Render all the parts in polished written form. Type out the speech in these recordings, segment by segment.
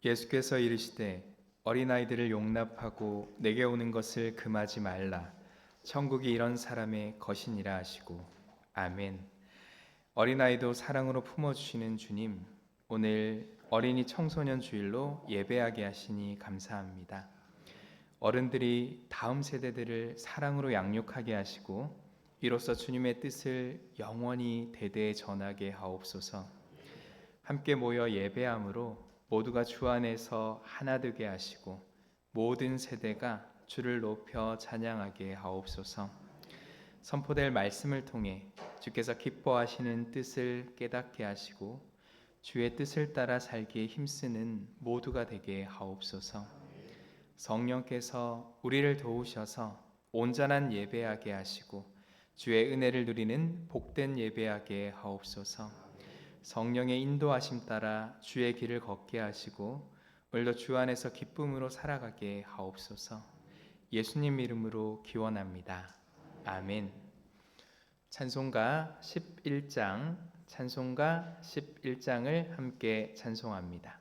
예수께서 이르시되 어린아이들을 용납하고 내게 오는 것을 금하지 말라. 천국이 이런 사람의 것이니라 하시고. 아멘. 어린아이도 사랑으로 품어주시는 주님, 오늘 어린이 청소년 주일로 예배하게 하시니 감사합니다. 어른들이 다음 세대들을 사랑으로 양육하게 하시고 이로써 주님의 뜻을 영원히 대대에 전하게 하옵소서. 함께 모여 예배함으로 모두가 주 안에서 하나 되게 하시고 모든 세대가 주를 높여 찬양하게 하옵소서. 선포될 말씀을 통해 주께서 기뻐하시는 뜻을 깨닫게 하시고 주의 뜻을 따라 살기에 힘쓰는 모두가 되게 하옵소서. 성령께서 우리를 도우셔서 온전한 예배하게 하시고 주의 은혜를 누리는 복된 예배하게 하옵소서. 성령의 인도하심 따라 주의 길을 걷게 하시고 오늘도 주 안에서 기쁨으로 살아가게 하옵소서. 예수님 이름으로 기원합니다. 아멘. 찬송가 11장을 함께 찬송합니다.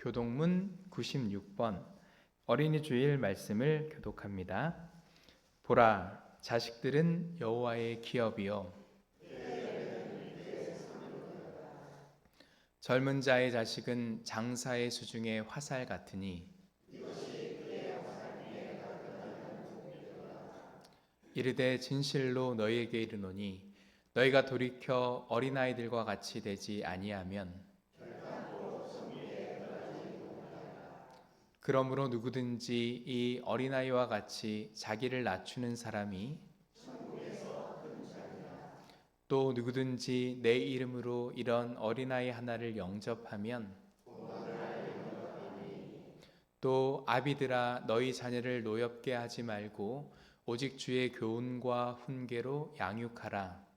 교동문 96번 어린이 주일 말씀을 교독합니다. 보라, 자식들은 여호와의 기업이요 젊은 자의 자식은 장사의 수중의 화살 같으니 이르되 진실로 너희에게 이르노니 너희가 돌이켜 어린아이들과 같이 되지 아니하면 그러므로 누구든지 이 어린아이와 같이 자기를 낮추는 사람이 또 누구든지 내 이름으로 이런 어린아이 하나를 영접하면 또 아비들아 너희 자녀를 노엽게 하지 말고 오직 주의 교훈과 훈계로 양육하라.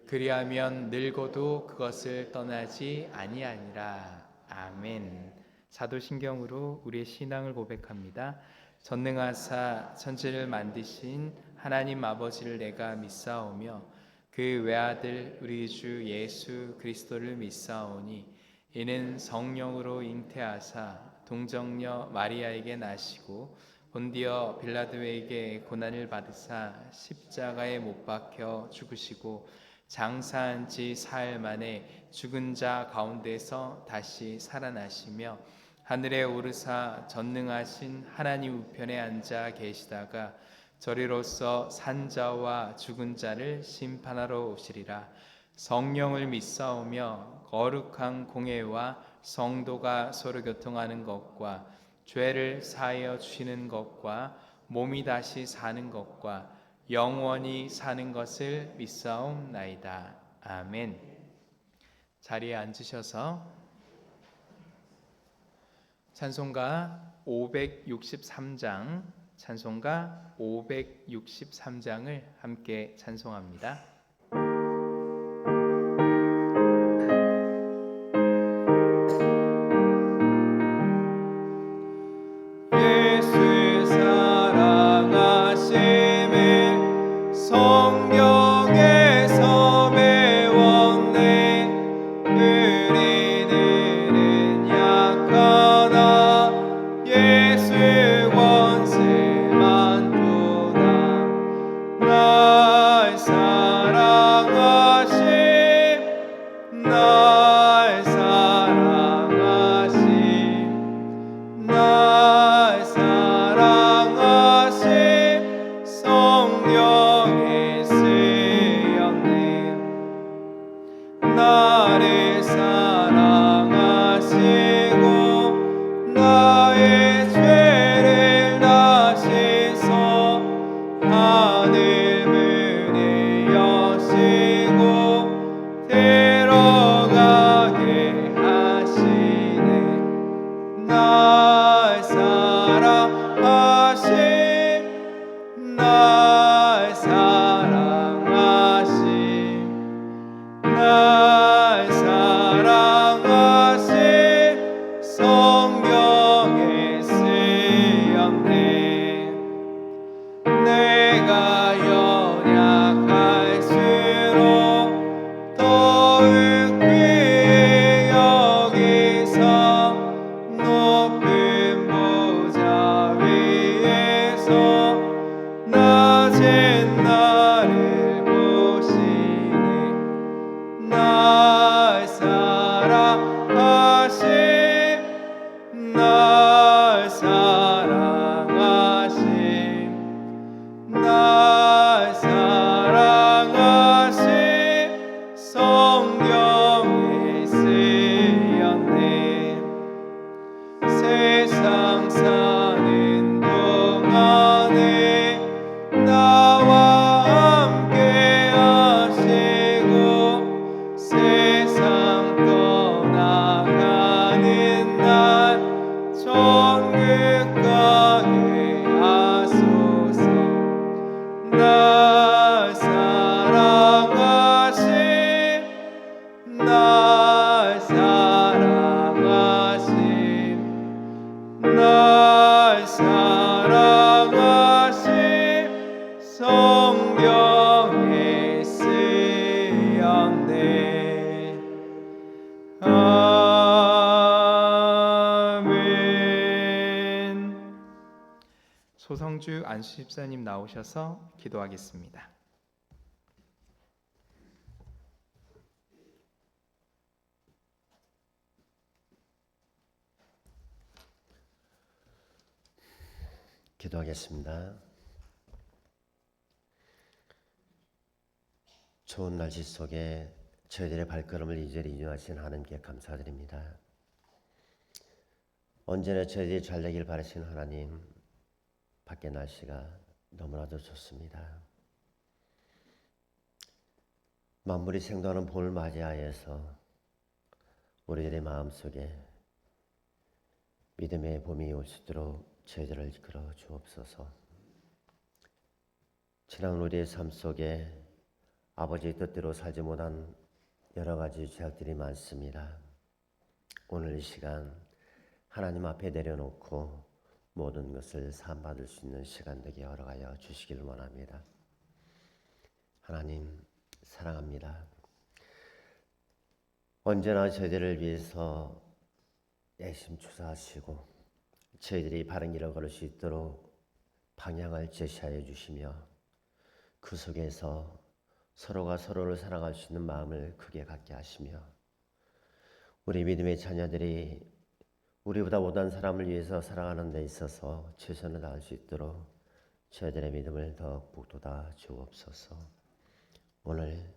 그리하면 늙어도 그것을 떠나지 아니하니라. 아멘. 사도신경으로 우리의 신앙을 고백합니다. 전능하사 천지를 만드신 하나님 아버지를 내가 믿사오며 그 외아들 우리 주 예수 그리스도를 믿사오니 이는 성령으로 잉태하사 동정녀 마리아에게 나시고 본디어 빌라도에게 고난을 받으사 십자가에 못 박혀 죽으시고 장사한 지 사흘 만에 죽은 자 가운데서 다시 살아나시며 하늘에 오르사 전능하신 하나님 우편에 앉아 계시다가 저리로서 산자와 죽은 자를 심판하러 오시리라. 성령을 믿사오며 거룩한 공예와 성도가 서로 교통하는 것과 죄를 사하여 주시는 것과 몸이 다시 사는 것과 영원히 사는 것을 믿사옵나이다. 아멘. 자리에 앉으셔서 찬송가 563장, 찬송가 563장을 함께 찬송합니다. 예수 사랑하심을 성경에서 배웠네. 우리들은 약하나 예수 권세 많도다. 날 사랑하심, 날 사랑하심, 날 사랑하심 성경에 쓰였네. 나를 사랑하시고 나의 죄를 다시서 하늘 문을 여시고 들어가게 하시네. 날 사랑하심, 날 사랑하심, 날 사랑하심 성경에 쓰였네. 내가 연약할수록 더욱 귀히 여기사 높은 보좌 위에서 낮은 나를 보시네. 날 사랑하심, 날 사랑하심, 날 사랑하심 성경에 쓰였네. 세상 사는 동안에 나와 함께 하시고 세상 떠나가는 날 천국 가게 하소서. 날 사랑하심, 날 사랑하심, 날 사랑하심 성경에 쓰였네. 아멘. 소성주 안수 집사님 나오셔서 기도하겠습니다. 기도하겠습니다. 좋은 날씨 속에 저희들의 발걸음을 이제리 인도하신 하나님께 감사드립니다. 언제나 저희들이 잘 되길 바라시는 하나님, 밖에 날씨가 너무나도 좋습니다. 만물이 생동하는 봄을 맞이하여서 우리들의 마음속에 믿음의 봄이 올 수 있도록 저희들을 이끌어 주옵소서. 지난 우리의 삶 속에 아버지의 뜻대로 살지 못한 여러 가지 죄악들이 많습니다. 오늘 이 시간 하나님 앞에 내려놓고 모든 것을 사함받을 수 있는 시간 되게 허락하여 주시기를 원합니다. 하나님 사랑합니다. 언제나 저희들을 위해서 내심 추사하시고 저희들이 바른 길을 걸을 수 있도록 방향을 제시하여 주시며 그 속에서 서로가 서로를 사랑할 수 있는 마음을 크게 갖게 하시며 우리 믿음의 자녀들이 우리보다 못한 사람을 위해서 사랑하는 데 있어서 최선을 다할 수 있도록 저희들의 믿음을 더욱 북돋아 주옵소서. 오늘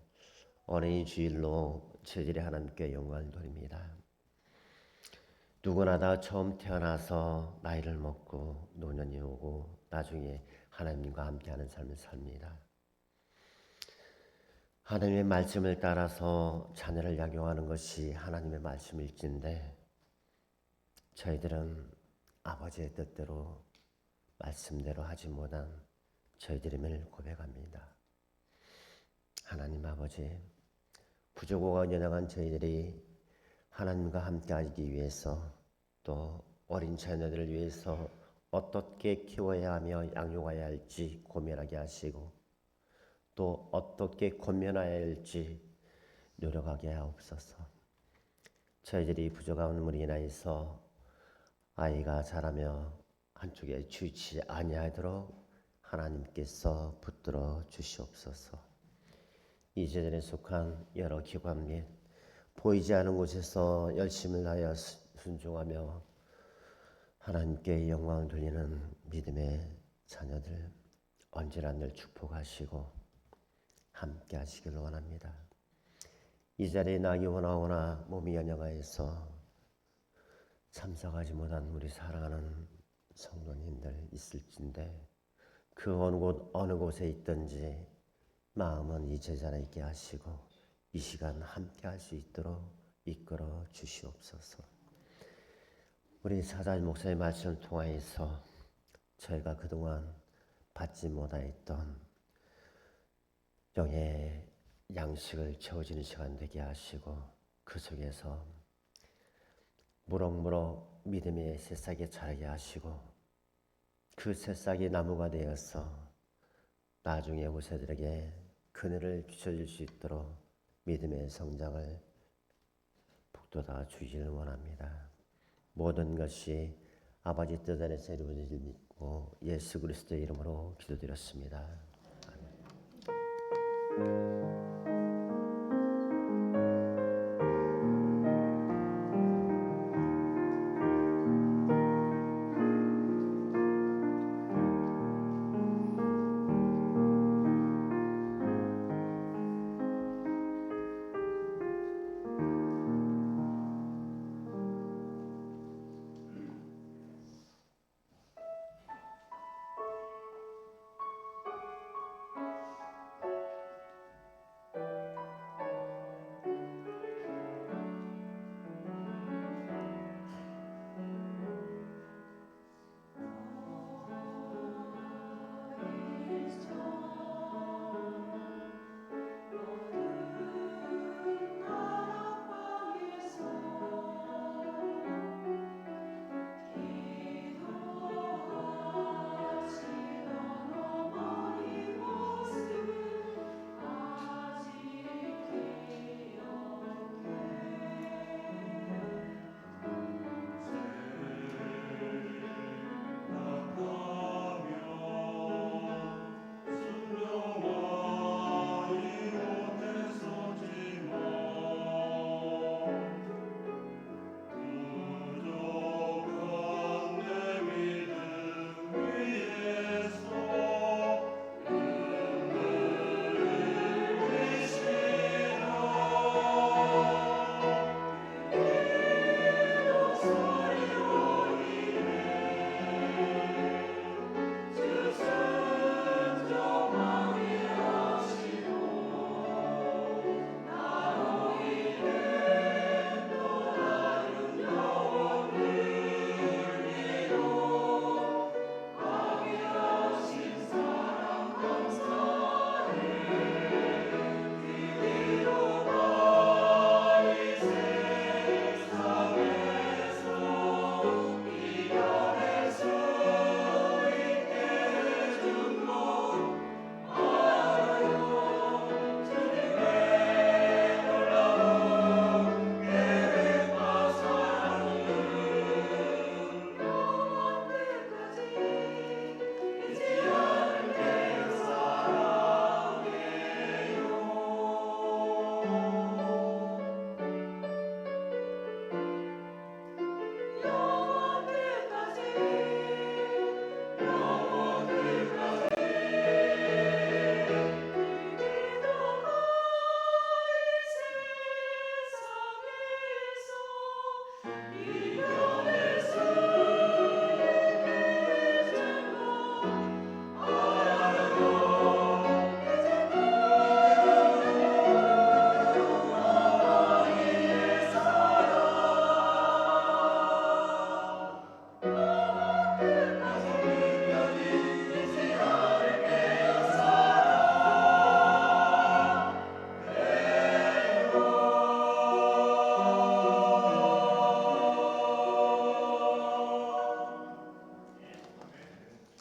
어린이 주일로 저희들이 하나님께 영광을 돌립니다. 누구나 다 처음 태어나서 나이를 먹고 노년이 오고 나중에 하나님과 함께하는 삶을 삽니다. 하나님의 말씀을 따라서 자녀를 양육하는 것이 하나님의 말씀일진데 저희들은 아버지의 뜻대로 말씀대로 하지 못한 저희들임을 고백합니다. 하나님 아버지, 부족하고 연약한 저희들이 하나님과 함께하기 위해서 또 어린 자녀들을 위해서 어떻게 키워야 하며 양육해야 할지 고민하게 하시고 또 어떻게 권면해야 할지 노력하게 하옵소서. 저희들이 부족한 우물로 인하여서 아이가 자라며 한쪽에 치우치지 아니하도록 하나님께서 붙들어 주시옵소서. 이 제전에 속한 여러 기관 및 보이지 않은 곳에서 열심을 다하여 순종하며 하나님께 영광을 돌리는 믿음의 자녀들 언제나 늘 축복하시고 함께 하시길 원합니다. 이 자리에 나기 원하거나 몸이 연약하여서 참석하지 못한 우리 사랑하는 성도님들 있을진데 그 어느 곳에 있든지 마음은 이 제자리에 있게 하시고 이 시간 함께 할 수 있도록 이끌어 주시옵소서. 우리 사자인 목사의 말씀을 통하여서 저희가 그동안 받지 못하였던 영의 양식을 채워지는 시간 되게 하시고 그 속에서 무럭무럭 믿음의 새싹이 자라게 하시고 그 새싹이 나무가 되어서 나중에 후세들에게 그늘을 비춰줄 수 있도록 믿음의 성장을 북돋아 주기를 원합니다. 모든 것이 아버지 뜻 안에서 이루어질 줄 믿고 예수 그리스도의 이름으로 기도드렸습니다.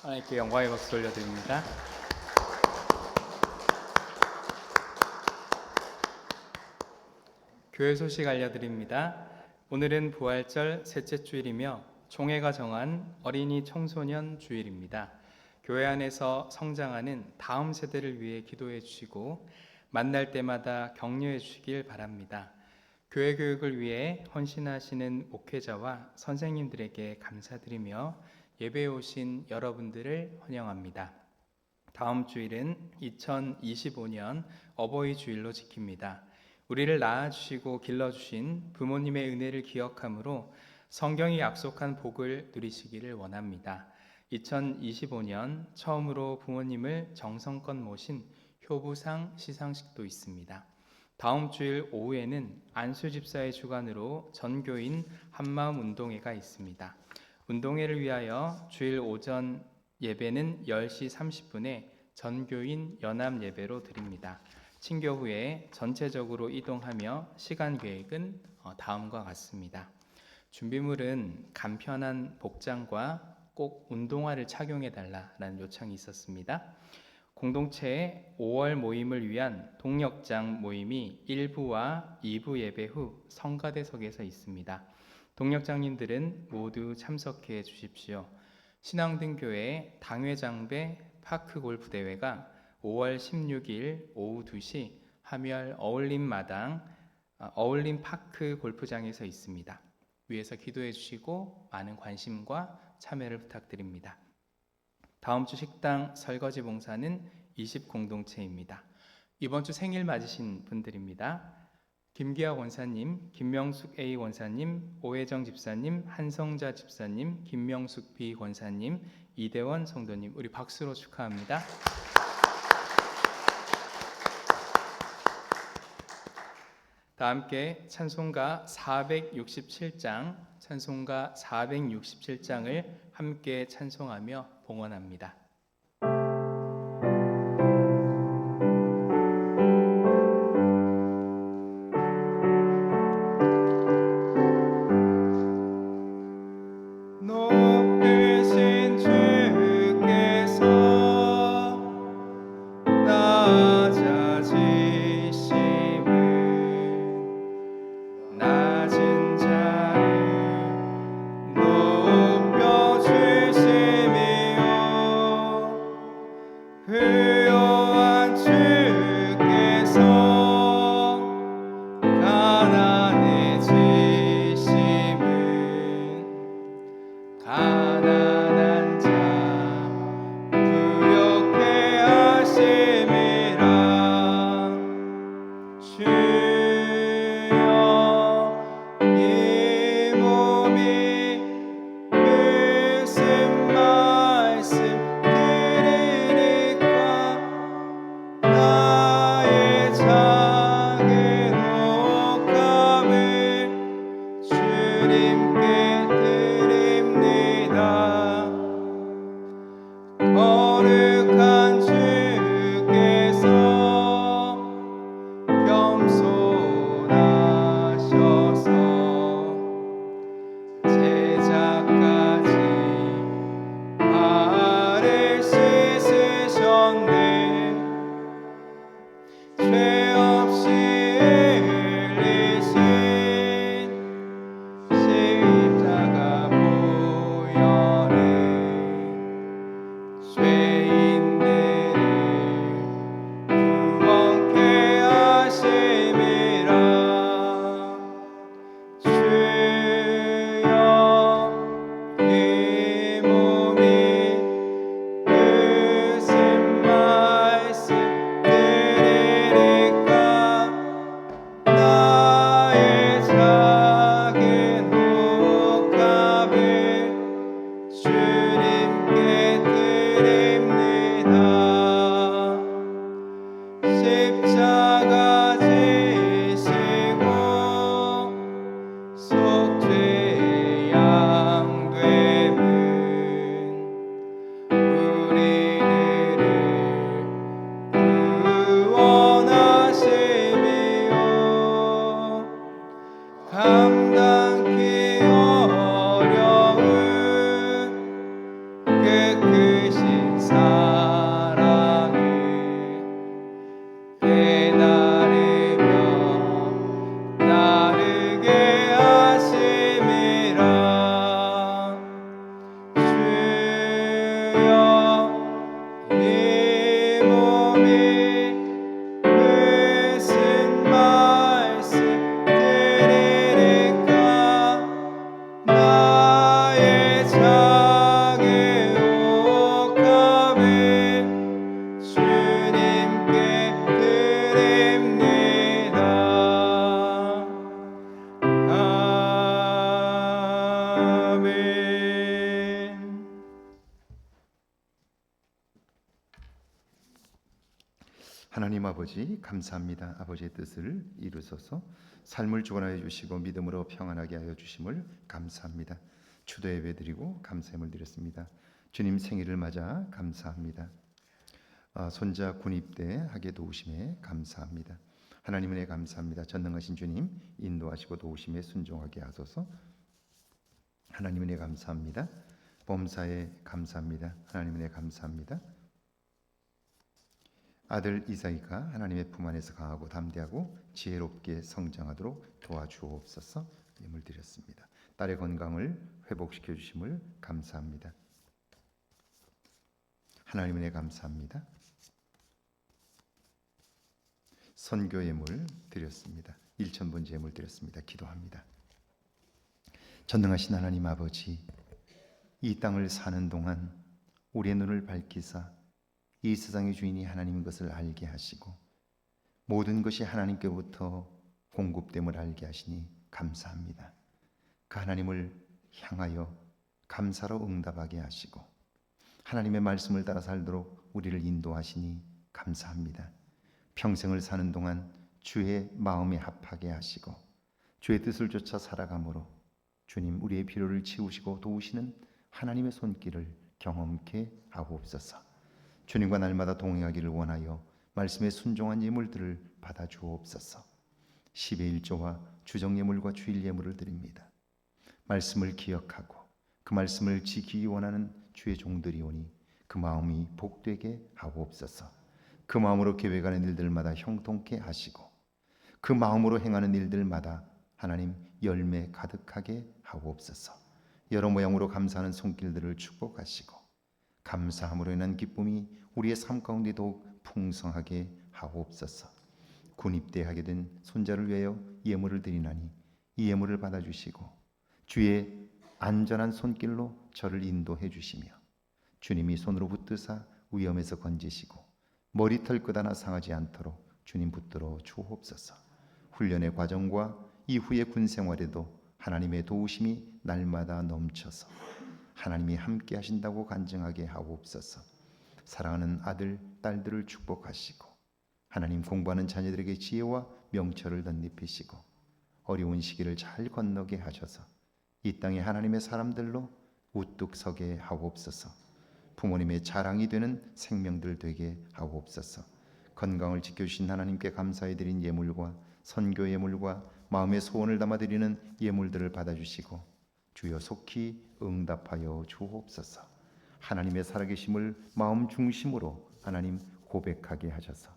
하나님께 영광의 박수 올려드립니다. 교회 소식 알려드립니다. 오늘은 부활절 셋째 주일이며 총회가 정한 어린이 청소년 주일입니다. 교회 안에서 성장하는 다음 세대를 위해 기도해 주시고 만날 때마다 격려해 주시길 바랍니다. 교회 교육을 위해 헌신하시는 목회자와 선생님들에게 감사드리며 예배에 오신 여러분들을 환영합니다. 다음 주일은 2025년 어버이 주일로 지킵니다. 우리를 낳아주시고 길러주신 부모님의 은혜를 기억함으로 성경이 약속한 복을 누리시기를 원합니다. 2025년 처음으로 부모님을 정성껏 모신 효부상 시상식도 있습니다. 다음 주일 오후에는 안수 집사의 주관으로 전교인 한마음 운동회가 있습니다. 운동회를 위하여 주일 오전 예배는 10시 30분에 전교인 연합 예배로 드립니다. 친교 후에 전체적으로 이동하며 시간 계획은 다음과 같습니다. 준비물은 간편한 복장과 꼭 운동화를 착용해 달라는 요청이 있었습니다. 공동체의 5월 모임을 위한 동력장 모임이 1부와 2부 예배 후 성가대석에서 있습니다. 동력장님들은 모두 참석해 주십시오. 신앙등교회 당회장배 파크 골프 대회가 5월 16일 오후 2시 함열 어울림 파크 골프장에서 있습니다. 위에서 기도해 주시고 많은 관심과 참여를 부탁드립니다. 다음 주 식당 설거지 봉사는 20공동체입니다. 이번 주 생일 맞으신 분들입니다. 김기아 원사님, 김명숙 A 원사님, 오혜정 집사님, 한성자 집사님, 김명숙 B 권사님, 이대원 성도님, 우리 박수로 축하합니다. 다 함께 찬송가 467장을 함께 찬송하며 봉헌합니다. 높으신 주께서 낮아지심을 낮은 자를 높여주심이요 부요한 주께서 가난해지심은 가난한 자 부욕해 하심이라 주여 이 몸이 무슨 말씀 들으니까 나의 작은 옥함을 주님께 드립니다. 하나님 아버지 감사합니다. 아버지의 뜻을 이루소서. 삶을 주관하여 주시고 믿음으로 평안하게 하여 주심을 감사합니다. 추도 예배 드리고 감사함을 드렸습니다. 주님 생일을 맞아 감사합니다. 손자 군입대 하게 도우심에 감사합니다. 하나님 은혜 감사합니다. 전능하신 주님 인도하시고 도우심에 순종하게 하소서. 하나님 은혜 감사합니다. 범사에 감사합니다. 하나님 은혜 감사합니다. 아들 이사이가 하나님의 품 안에서 강하고 담대하고 지혜롭게 성장하도록 도와주옵소서. 예물 드렸습니다. 딸의 건강을 회복시켜 주심을 감사합니다. 하나님 은혜 감사합니다. 선교 예물 드렸습니다. 1,000번째 예물 드렸습니다. 기도합니다. 전능하신 하나님 아버지, 이 땅을 사는 동안 우리의 눈을 밝히사 이 세상의 주인이 하나님인 것을 알게 하시고 모든 것이 하나님께로부터 공급됨을 알게 하시니 감사합니다. 그 하나님을 향하여 감사로 응답하게 하시고 하나님의 말씀을 따라 살도록 우리를 인도하시니 감사합니다. 평생을 사는 동안 주의 마음에 합하게 하시고 주의 뜻을 쫓아 살아가므로 주님 우리의 필요를 채우시고 도우시는 하나님의 손길을 경험케 하옵소서. 주님과 날마다 동행하기를 원하여 말씀에 순종한 예물들을 받아 주옵소서. 10의 1조와 주정 예물과 주일 예물을 드립니다. 말씀을 기억하고 그 말씀을 지키기 원하는 주의 종들이 오니 그 마음이 복되게 하옵소서. 그 마음으로 계획하는 일들마다 형통케 하시고 그 마음으로 행하는 일들마다 하나님 열매 가득하게 하옵소서. 여러 모양으로 감사하는 손길들을 축복하시고 감사함으로 인한 기쁨이 우리의 삶 가운데 더욱 풍성하게 하옵소서. 군입대하게 된 손자를 위하여 예물을 드리나니 이 예물을 받아주시고 주의 안전한 손길로 저를 인도해 주시며 주님이 손으로 붙드사 위험에서 건지시고 머리털 끝 하나 상하지 않도록 주님 붙들어 주옵소서. 훈련의 과정과 이후의 군 생활에도 하나님의 도우심이 날마다 넘쳐서 하나님이 함께 하신다고 간증하게 하옵소서. 사랑하는 아들, 딸들을 축복하시고 하나님 공부하는 자녀들에게 지혜와 명철을 덧입히시고 어려운 시기를 잘 건너게 하셔서 이 땅에 하나님의 사람들로 우뚝 서게 하옵소서. 부모님의 자랑이 되는 생명들 되게 하옵소서. 건강을 지켜주신 하나님께 감사해 드린 예물과 선교 예물과 마음의 소원을 담아 드리는 예물들을 받아주시고 주여 속히 응답하여 주옵소서. 하나님의 살아계심을 마음 중심으로 하나님 고백하게 하셔서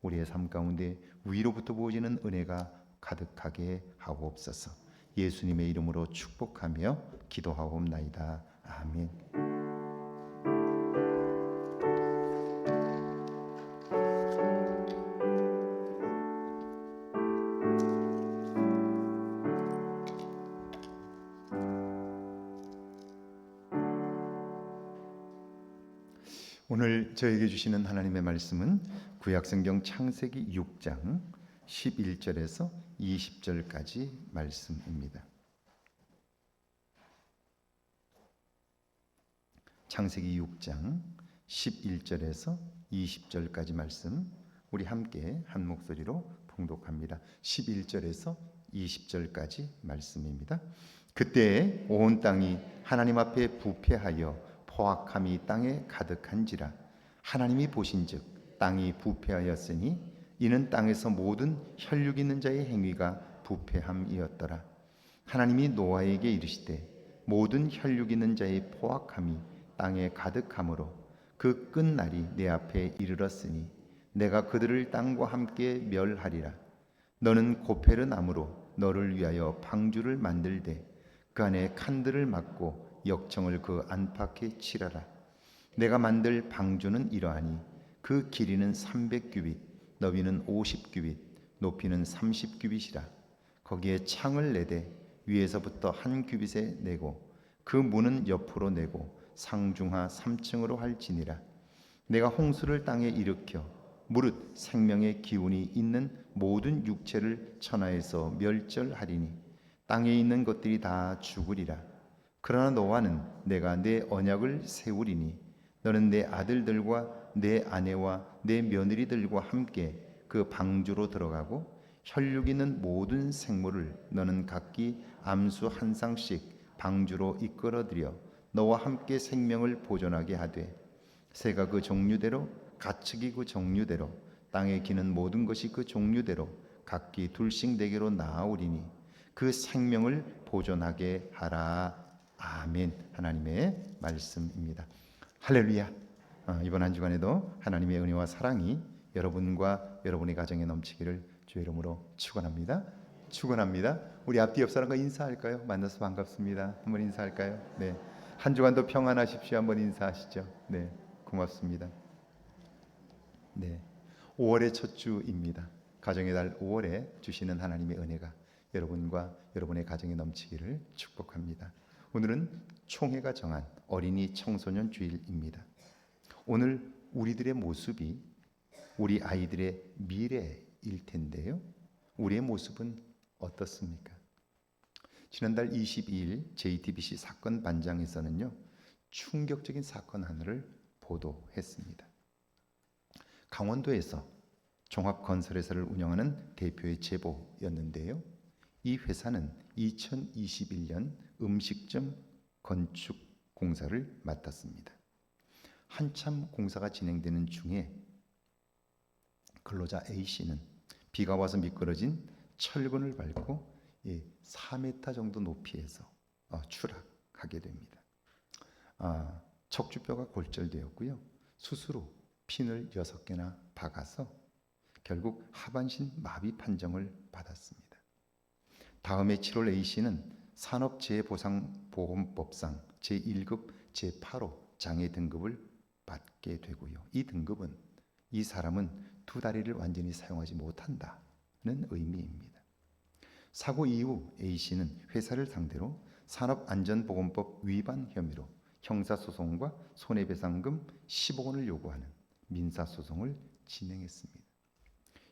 우리의 삶 가운데 위로부터 부어지는 은혜가 가득하게 하옵소서. 예수님의 이름으로 축복하며 기도하옵나이다. 아멘. 오늘 저에게 주시는 하나님의 말씀은 구약성경 창세기 6장 11절에서 20절까지 말씀입니다. 창세기 6장 11절에서 20절까지 말씀 우리 함께 한 목소리로 봉독합니다. 11절에서 20절까지 말씀입니다. 그때 온 땅이 하나님 앞에 부패하여 포악함이 땅에 가득한지라 하나님이 보신즉 땅이 부패하였으니 이는 땅에서 모든 혈육 있는 자의 행위가 부패함이었더라. 하나님이 노아에게 이르시되 모든 혈육 있는 자의 포악함이 땅에 가득하므로 그 끝날이 내 앞에 이르렀으니 내가 그들을 땅과 함께 멸하리라. 너는 고페르 나무로 너를 위하여 방주를 만들되 그 안에 칸들을 막고 역청을 그 안팎에 칠하라. 내가 만들 방주는 이러하니 그 길이는 300규빗, 너비는 50규빗, 높이는 30규빗이라. 거기에 창을 내되 위에서부터 한 규빗에 내고 그 문은 옆으로 내고 상중하 3층으로 할지니라. 내가 홍수를 땅에 일으켜 무릇 생명의 기운이 있는 모든 육체를 천하에서 멸절하리니 땅에 있는 것들이 다 죽으리라. 그러나 너와는 내가 내 언약을 세우리니 너는 내 아들들과 내 아내와 내 며느리들과 함께 그 방주로 들어가고 혈육 있는 모든 생물을 너는 각기 암수 한 쌍씩 방주로 이끌어들여 너와 함께 생명을 보존하게 하되 새가 그 종류대로 가축이 그 종류대로 땅에 기는 모든 것이 그 종류대로 각기 둘씩 내게로 나아오리니 그 생명을 보존하게 하라. 아멘. 하나님의 말씀입니다. 할렐루야. 이번 한 주간에도 하나님의 은혜와 사랑이 여러분과 여러분의 가정에 넘치기를 주의 이름으로 축원합니다. 축원합니다. 우리 앞뒤 옆 사람과 인사할까요? 만나서 반갑습니다. 한번 인사할까요? 네. 한 주간도 평안하십시오. 한번 인사하시죠. 네. 고맙습니다. 네. 5월의 첫 주입니다. 가정의 달 5월에 주시는 하나님의 은혜가 여러분과 여러분의 가정에 넘치기를 축복합니다. 오늘은 총회가 정한 어린이 청소년 주일입니다. 오늘 우리들의 모습이 우리 아이들의 미래일 텐데요. 우리의 모습은 어떻습니까? 지난달 22일 JTBC 사건 반장에서는요, 충격적인 사건 하나를 보도했습니다. 강원도에서 종합건설회사를 운영하는 대표의 제보였는데요. 이 회사는 2021년 음식점 건축 공사를 맡았습니다. 한참 공사가 진행되는 중에 근로자 A씨는 비가 와서 미끄러진 철근을 밟고 4m 정도 높이에서 추락하게 됩니다. 척추뼈가 골절되었고요. 수시로 핀을 6개나 박아서 결국 하반신 마비 판정을 받았습니다. 다음해 7월 A씨는 산업재해보상보험법상 제1급 제8호 장애 등급을 받게 되고요. 이 등급은 이 사람은 두 다리를 완전히 사용하지 못한다는 의미입니다. 사고 이후 A씨는 회사를 상대로 산업안전보건법 위반 혐의로 형사소송과 손해배상금 10억 원을 요구하는 민사소송을 진행했습니다.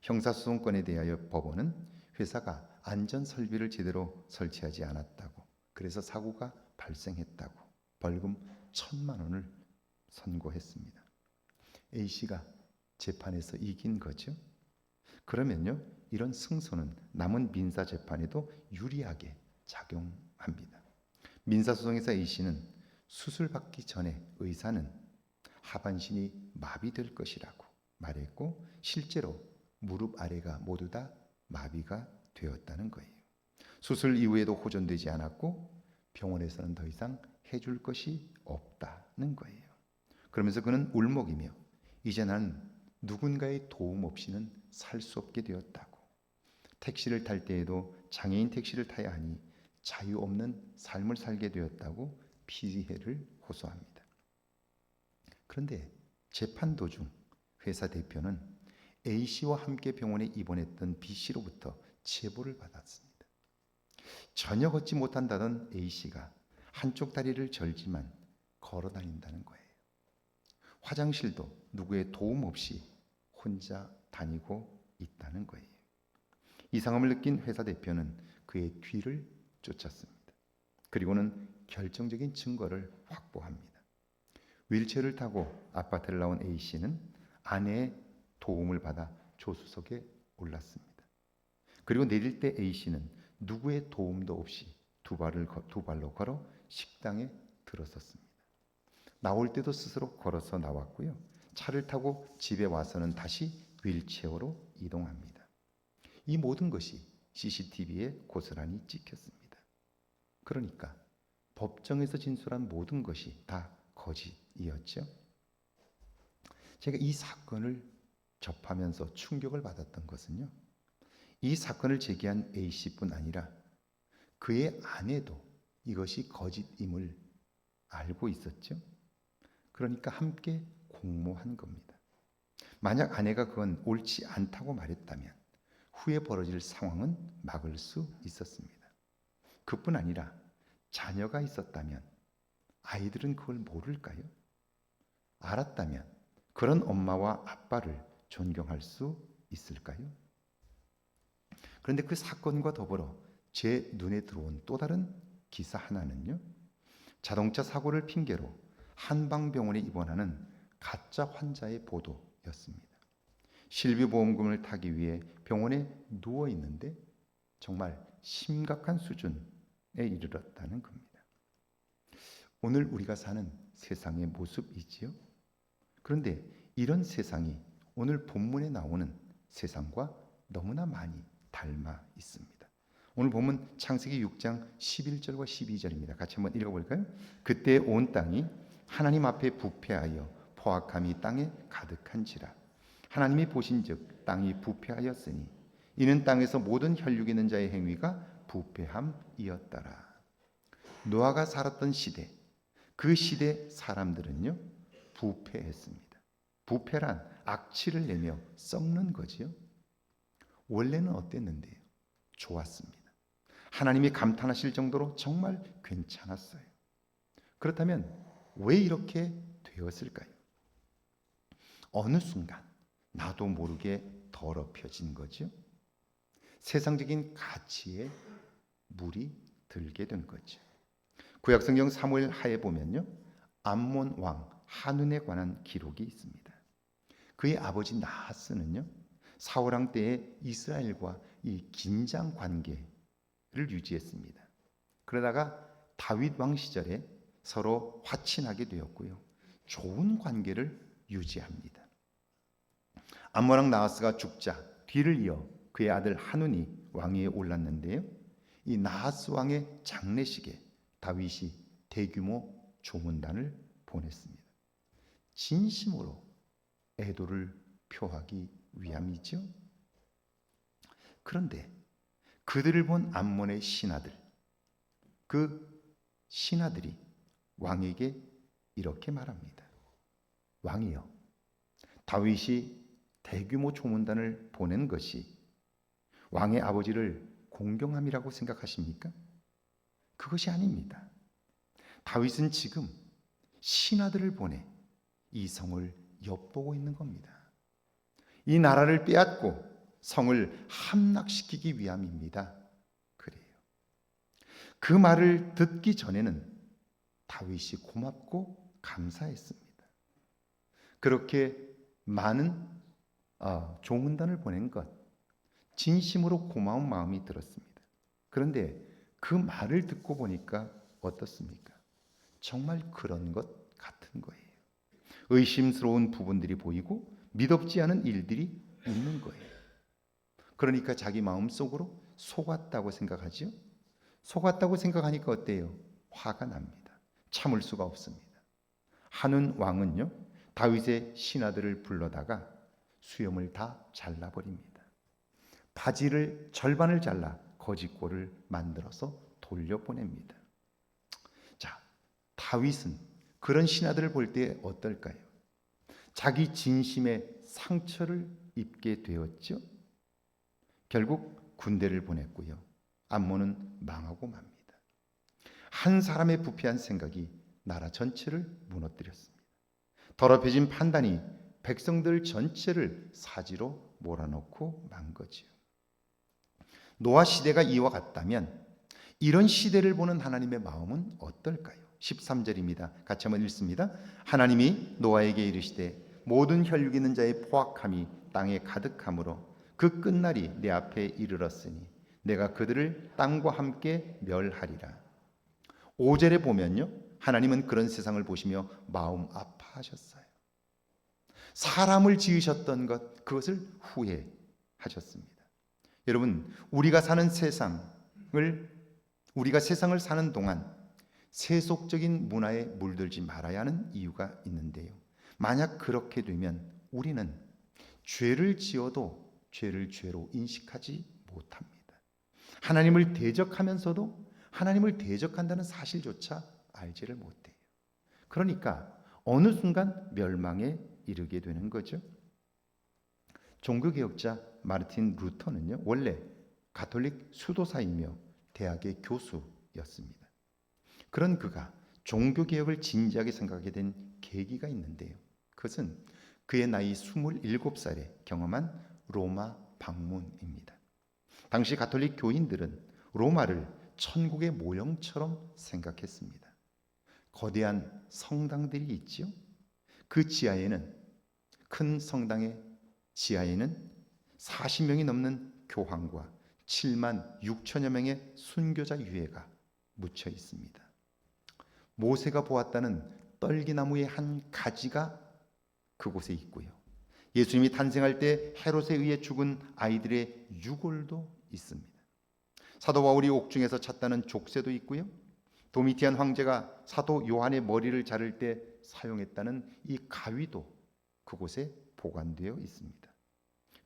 형사소송건에 대하여 법원은 회사가 안전설비를 제대로 설치하지 않았다고, 그래서 사고가 발생했다고 벌금 1,000만 원을 선고했습니다. A씨가 재판에서 이긴 거죠. 그러면요, 이런 승소는 남은 민사재판에도 유리하게 작용합니다. 민사소송에서 A씨는 수술받기 전에 의사는 하반신이 마비될 것이라고 말했고 실제로 무릎 아래가 모두 다 마비가 되었다는 거예요. 수술 이후에도 호전되지 않았고 병원에서는 더 이상 해줄 것이 없다는 거예요. 그러면서 그는 울먹이며 이제 난 누군가의 도움 없이는 살 수 없게 되었다고, 택시를 탈 때에도 장애인 택시를 타야 하니 자유 없는 삶을 살게 되었다고 피해를 호소합니다. 그런데 재판 도중 회사 대표는 A씨와 함께 병원에 입원했던 B씨로부터 제보를 받았습니다. 전혀 걷지 못한다던 A씨가 한쪽 다리를 절지만 걸어 다닌다는 거예요. 화장실도 누구의 도움 없이 혼자 다니고 있다는 거예요. 이상함을 느낀 회사 대표는 그의 뒤를 쫓았습니다. 그리고는 결정적인 증거를 확보합니다. 휠체어를 타고 아파트를 나온 A씨는 아내의 도움을 받아 조수석에 올랐습니다. 그리고 내릴 때 A씨는 누구의 도움도 없이 두 발로 걸어 식당에 들어섰습니다. 나올 때도 스스로 걸어서 나왔고요. 차를 타고 집에 와서는 다시 휠체어로 이동합니다. 이 모든 것이 CCTV에 고스란히 찍혔습니다. 그러니까 법정에서 진술한 모든 것이 다 거짓이었죠. 제가 이 사건을 접하면서 충격을 받았던 것은요, 이 사건을 제기한 A씨뿐 아니라 그의 아내도 이것이 거짓임을 알고 있었죠. 그러니까 함께 공모한 겁니다. 만약 아내가 그건 옳지 않다고 말했다면 후에 벌어질 상황은 막을 수 있었습니다. 그뿐 아니라 자녀가 있었다면 아이들은 그걸 모를까요? 알았다면 그런 엄마와 아빠를 존경할 수 있을까요? 그런데 그 사건과 더불어 제 눈에 들어온 또 다른 기사 하나는요, 자동차 사고를 핑계로 한방병원에 입원하는 가짜 환자의 보도였습니다. 실비보험금을 타기 위해 병원에 누워 있는데 정말 심각한 수준에 이르렀다는 겁니다. 오늘 우리가 사는 세상의 모습이지요. 그런데 이런 세상이 오늘 본문에 나오는 세상과 너무나 많이 닮아 있습니다. 오늘 본문 창세기 6장 11절과 12절입니다. 같이 한번 읽어볼까요? 그때 온 땅이 하나님 앞에 부패하여 포악함이 땅에 가득한지라. 하나님이 보신즉 땅이 부패하였으니 이는 땅에서 모든 혈육 있는 자의 행위가 부패함이었더라. 노아가 살았던 시대, 그 시대 사람들은요 부패했습니다. 부패란 악취를 내며 썩는 거지요. 원래는 어땠는데요? 좋았습니다. 하나님이 감탄하실 정도로 정말 괜찮았어요. 그렇다면 왜 이렇게 되었을까요? 어느 순간 나도 모르게 더럽혀진 거죠. 세상적인 가치에 물이 들게 된 거죠. 구약성경 사무엘 하에 보면요, 암몬 왕 한운에 관한 기록이 있습니다. 그의 아버지 나하스는요, 사울 왕 때에 이스라엘과 이 긴장 관계를 유지했습니다. 그러다가 다윗 왕 시절에 서로 화친하게 되었고요, 좋은 관계를 유지합니다. 암몬 왕 나하스가 죽자 뒤를 이어 그의 아들 한운이 왕위에 올랐는데요, 이 나하스 왕의 장례식에 다윗이 대규모 조문단을 보냈습니다. 진심으로 애도를 표하기 위함이죠. 그런데 그들을 본 암몬의 신하들, 그 신하들이 왕에게 이렇게 말합니다. 왕이여, 다윗이 대규모 조문단을 보낸 것이 왕의 아버지를 공경함이라고 생각하십니까? 그것이 아닙니다. 다윗은 지금 신하들을 보내 이 성을 엿보고 있는 겁니다. 이 나라를 빼앗고 성을 함락시키기 위함입니다. 그래요. 그 말을 듣기 전에는 다윗이 고맙고 감사했습니다. 그렇게 많은 조문단을 보낸 것, 진심으로 고마운 마음이 들었습니다. 그런데 그 말을 듣고 보니까 어떻습니까? 정말 그런 것 같은 거예요. 의심스러운 부분들이 보이고 믿업지 않은 일들이 있는 거예요. 그러니까 자기 마음속으로 속았다고 생각하죠. 속았다고 생각하니까 어때요? 화가 납니다. 참을 수가 없습니다. 한운 왕은요, 다윗의 신하들을 불러다가 수염을 다 잘라버립니다. 바지를 절반을 잘라 거짓골을 만들어서 돌려보냅니다. 자, 다윗은 그런 신하들을 볼 때 어떨까요? 자기 진심에 상처를 입게 되었죠. 결국 군대를 보냈고요, 암몬은 망하고 맙니다. 한 사람의 부패한 생각이 나라 전체를 무너뜨렸습니다. 더럽혀진 판단이 백성들 전체를 사지로 몰아넣고 만 거지요. 노아 시대가 이와 같다면 이런 시대를 보는 하나님의 마음은 어떨까요? 13절입니다. 같이 한번 읽습니다. 하나님이 노아에게 이르시되 모든 혈육 있는 자의 포악함이 땅에 가득함으로 그 끝날이 내 앞에 이르렀으니 내가 그들을 땅과 함께 멸하리라. 5절에 보면요, 하나님은 그런 세상을 보시며 마음 아파하셨어요. 사람을 지으셨던 것, 그것을 후회하셨습니다. 여러분, 우리가 세상을 사는 동안 세속적인 문화에 물들지 말아야 하는 이유가 있는데요, 만약 그렇게 되면 우리는 죄를 지어도 죄를 죄로 인식하지 못합니다. 하나님을 대적하면서도 하나님을 대적한다는 사실조차 알지를 못해요. 그러니까 어느 순간 멸망에 이르게 되는 거죠. 종교개혁자 마르틴 루터는요, 원래 가톨릭 수도사이며 대학의 교수였습니다. 그런 그가 종교개혁을 진지하게 생각하게 된 계기가 있는데요, 그것은 그의 나이 27살에 경험한 로마 방문입니다. 당시 가톨릭 교인들은 로마를 천국의 모형처럼 생각했습니다. 거대한 성당들이 있지요. 그 지하에는, 큰 성당의 지하에는 40명이 넘는 교황과 7만 6천여 명의 순교자 유해가 묻혀 있습니다. 모세가 보았다는 떨기나무의 한 가지가 그곳에 있고요. 예수님이 탄생할 때 헤롯에 의해 죽은 아이들의 유골도 있습니다. 사도 바울이 옥중에서 찾다는 족쇄도 있고요. 도미티안 황제가 사도 요한의 머리를 자를 때 사용했다는 이 가위도 그곳에 보관되어 있습니다.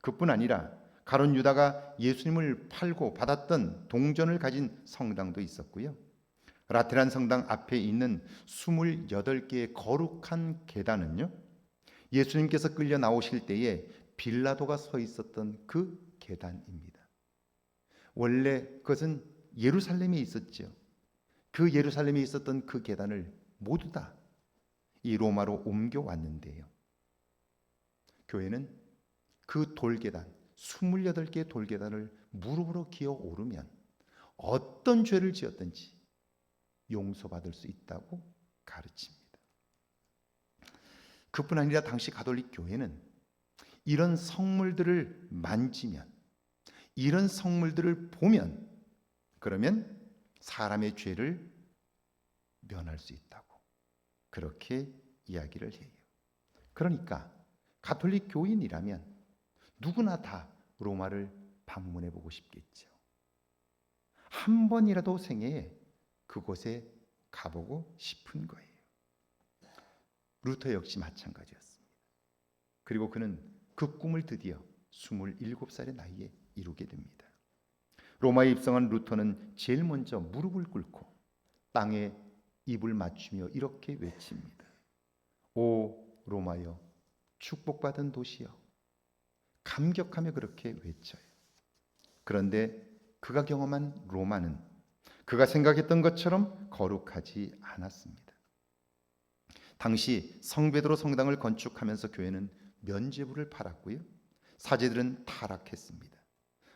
그뿐 아니라 가룟 유다가 예수님을 팔고 받았던 동전을 가진 성당도 있었고요. 라테란 성당 앞에 있는 28개의 거룩한 계단은요, 예수님께서 끌려 나오실 때에 빌라도가 서 있었던 그 계단입니다. 원래 그것은 예루살렘에 있었죠. 그 예루살렘에 있었던 그 계단을 모두 다 이 로마로 옮겨왔는데요. 교회는 그 돌계단, 28개의 돌계단을 무릎으로 기어 오르면 어떤 죄를 지었든지 용서받을 수 있다고 가르칩니다. 그뿐 아니라 당시 가톨릭 교회는 이런 성물들을 만지면, 이런 성물들을 보면, 그러면 사람의 죄를 면할 수 있다고 그렇게 이야기를 해요. 그러니까 가톨릭 교인이라면 누구나 다 로마를 방문해 보고 싶겠죠. 한 번이라도 생애에 그곳에 가보고 싶은 거예요. 루터 역시 마찬가지였습니다. 그리고 그는 그 꿈을 드디어 27살의 나이에 이루게 됩니다. 로마에 입성한 루터는 제일 먼저 무릎을 꿇고 땅에 입을 맞추며 이렇게 외칩니다. 오 로마여, 축복받은 도시여. 감격하며 그렇게 외쳐요. 그런데 그가 경험한 로마는 그가 생각했던 것처럼 거룩하지 않았습니다. 당시 성베드로 성당을 건축하면서 교회는 면죄부를 팔았고요. 사제들은 타락했습니다.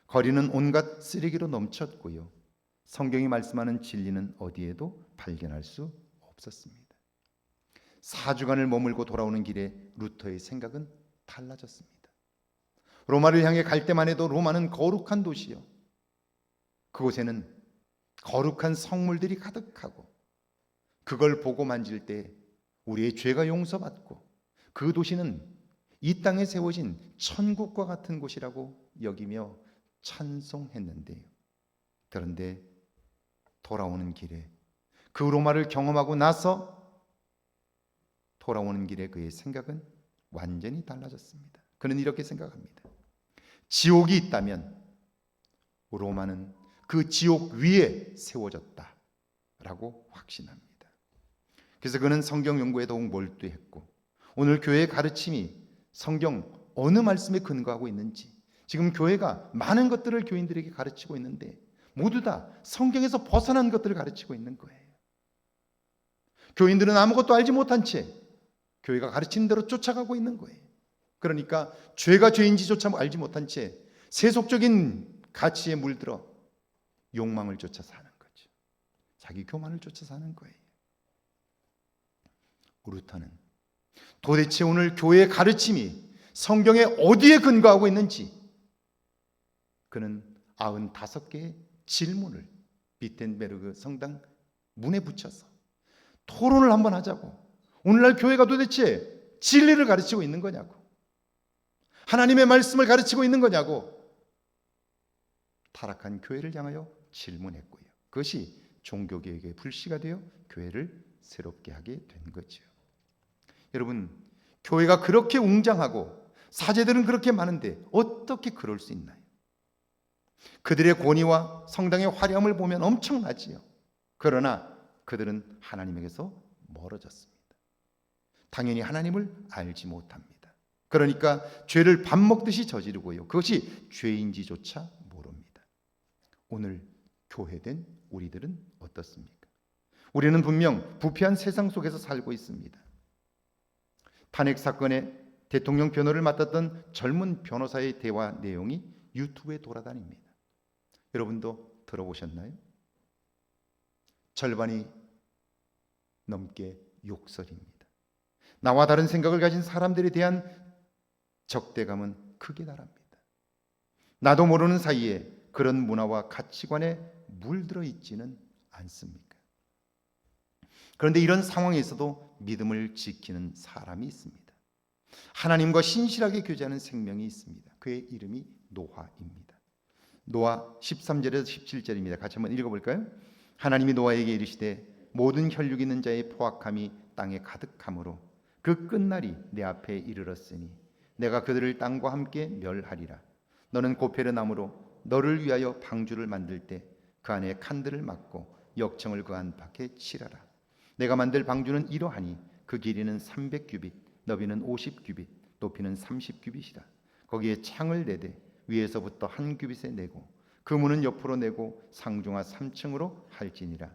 거리는 온갖 쓰레기로 넘쳤고요. 성경이 말씀하는 진리는 어디에도 발견할 수 없었습니다. 4주간을 머물고 돌아오는 길에 루터의 생각은 달라졌습니다. 로마를 향해 갈 때만 해도 로마는 거룩한 도시요. 그곳에는 거룩한 성물들이 가득하고 그걸 보고 만질 때 우리의 죄가 용서받고 그 도시는 이 땅에 세워진 천국과 같은 곳이라고 여기며 찬송했는데요. 그런데 돌아오는 길에 그 로마를 경험하고 나서 돌아오는 길에 그의 생각은 완전히 달라졌습니다. 그는 이렇게 생각합니다. 지옥이 있다면 로마는 그 지옥 위에 세워졌다라고 확신합니다. 그래서 그는 성경 연구에 더욱 몰두했고 오늘 교회의 가르침이 성경 어느 말씀에 근거하고 있는지, 지금 교회가 많은 것들을 교인들에게 가르치고 있는데 모두 다 성경에서 벗어난 것들을 가르치고 있는 거예요. 교인들은 아무것도 알지 못한 채 교회가 가르치는 대로 쫓아가고 있는 거예요. 그러니까 죄가 죄인지조차 알지 못한 채 세속적인 가치에 물들어 욕망을 쫓아 사는 거죠. 자기 교만을 쫓아 사는 거예요. 루터는 도대체 오늘 교회의 가르침이 성경에 어디에 근거하고 있는지 그는 95개의 질문을 비텐베르그 성당 문에 붙여서 토론을 한번 하자고. 오늘날 교회가 도대체 진리를 가르치고 있는 거냐고, 하나님의 말씀을 가르치고 있는 거냐고 타락한 교회를 향하여 질문했고요. 그것이 종교개혁의 불씨가 되어 교회를 새롭게 하게 된 거죠. 여러분, 교회가 그렇게 웅장하고 사제들은 그렇게 많은데 어떻게 그럴 수 있나요? 그들의 권위와 성당의 화려함을 보면 엄청나지요. 그러나 그들은 하나님에게서 멀어졌습니다. 당연히 하나님을 알지 못합니다. 그러니까 죄를 밥 먹듯이 저지르고요. 그것이 죄인지조차 모릅니다. 오늘 교회된 우리들은 어떻습니까? 우리는 분명 부패한 세상 속에서 살고 있습니다. 탄핵 사건에 대통령 변호를 맡았던 젊은 변호사의 대화 내용이 유튜브에 돌아다닙니다. 여러분도 들어보셨나요? 절반이 넘게 욕설입니다. 나와 다른 생각을 가진 사람들에 대한 적대감은 크게 달합니다. 나도 모르는 사이에 그런 문화와 가치관에 물들어 있지는 않습니까? 그런데 이런 상황에서도 믿음을 지키는 사람이 있습니다. 하나님과 신실하게 교제하는 생명이 있습니다. 그의 이름이 노아입니다. 노아 13절에서 17절입니다. 같이 한번 읽어볼까요? 하나님이 노아에게 이르시되 모든 혈육 있는 자의 포악함이 땅에 가득하므로 그 끝날이 내 앞에 이르렀으니 내가 그들을 땅과 함께 멸하리라. 너는 고페르 나무로 너를 위하여 방주를 만들 때 그 안에 칸들을 막고 역청을 그 안팎에 칠하라. 내가 만들 방주는 이러하니 그 길이는 300규빗, 너비는 50규빗, 높이는 30규빗이라. 거기에 창을 내되 위에서부터 한 규빗에 내고 그 문은 옆으로 내고 상중하 3층으로 할지니라.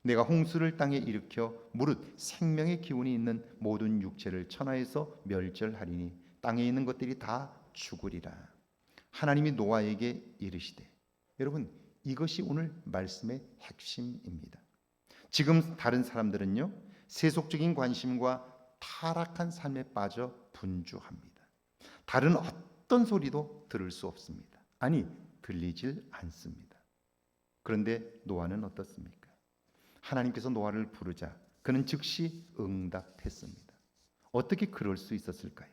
내가 홍수를 땅에 일으켜 무릇 생명의 기운이 있는 모든 육체를 천하에서 멸절하리니 땅에 있는 것들이 다 죽으리라. 하나님이 노아에게 이르시되, 여러분 이것이 오늘 말씀의 핵심입니다. 지금 다른 사람들은요 세속적인 관심과 타락한 삶에 빠져 분주합니다. 다른 어떤 소리도 들을 수 없습니다. 아니 들리질 않습니다. 그런데 노아는 어떻습니까? 하나님께서 노아를 부르자 그는 즉시 응답했습니다. 어떻게 그럴 수 있었을까요?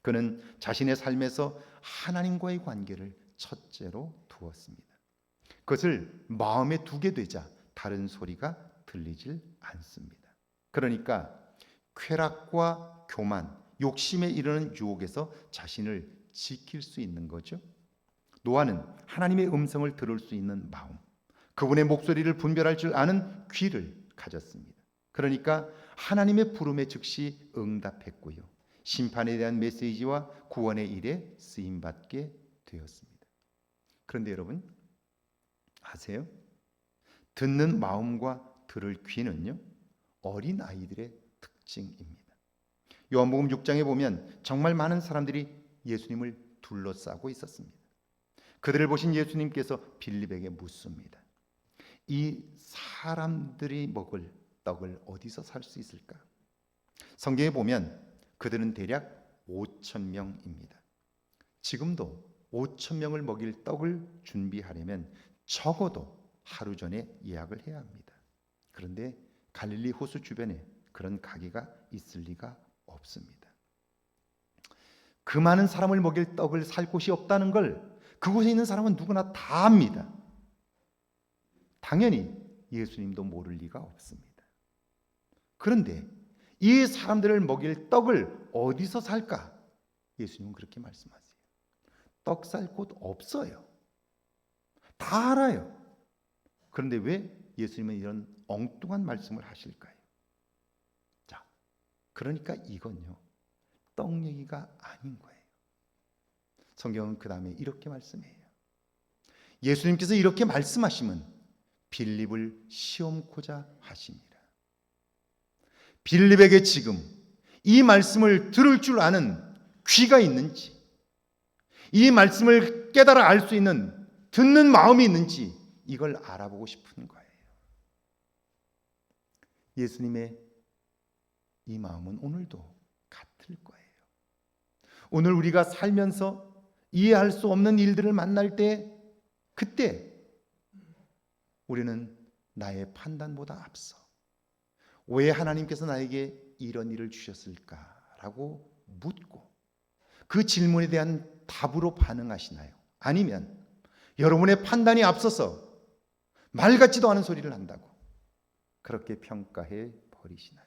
그는 자신의 삶에서 하나님과의 관계를 첫째로 두었습니다. 그것을 마음에 두게 되자 다른 소리가 들리질 않습니다. 그러니까 쾌락과 교만, 욕심에 이르는 유혹에서 자신을 지킬 수 있는 거죠. 노아는 하나님의 음성을 들을 수 있는 마음, 그분의 목소리를 분별할 줄 아는 귀를 가졌습니다. 그러니까 하나님의 부름에 즉시 응답했고요. 심판에 대한 메시지와 구원의 일에 쓰임받게 되었습니다. 그런데 여러분 아세요? 듣는 마음과 들을 귀는요 어린 아이들의 특징입니다. 요한복음 6장에 보면 정말 많은 사람들이 예수님을 둘러싸고 있었습니다. 그들을 보신 예수님께서 빌립에게 묻습니다. 이 사람들이 먹을 떡을 어디서 살 수 있을까? 성경에 보면 그들은 대략 5,000명입니다. 지금도 5,000명을 먹일 떡을 준비하려면 적어도 하루 전에 예약을 해야 합니다. 그런데 갈릴리 호수 주변에 그런 가게가 있을 리가 없습니다. 그 많은 사람을 먹일 떡을 살 곳이 없다는 걸 그곳에 있는 사람은 누구나 다 압니다. 당연히 예수님도 모를 리가 없습니다. 그런데 이 사람들을 먹일 떡을 어디서 살까? 예수님은 그렇게 말씀하세요. 떡 살 곳 없어요. 다 알아요. 그런데 왜 예수님은 이런 엉뚱한 말씀을 하실까요? 자, 그러니까 이건요 떡 얘기가 아닌 거예요. 성경은 그 다음에 이렇게 말씀해요. 예수님께서 이렇게 말씀하시면 빌립을 시험코자 하십니다. 빌립에게 지금 이 말씀을 들을 줄 아는 귀가 있는지, 이 말씀을 깨달아 알 수 있는 듣는 마음이 있는지 이걸 알아보고 싶은 거예요. 예수님의 이 마음은 오늘도 같을 거예요. 오늘 우리가 살면서 이해할 수 없는 일들을 만날 때 그때 우리는 나의 판단보다 앞서 왜 하나님께서 나에게 이런 일을 주셨을까라고 묻고 그 질문에 대한 답으로 반응하시나요? 아니면 여러분의 판단이 앞서서 말 같지도 않은 소리를 한다고 그렇게 평가해 버리시나요?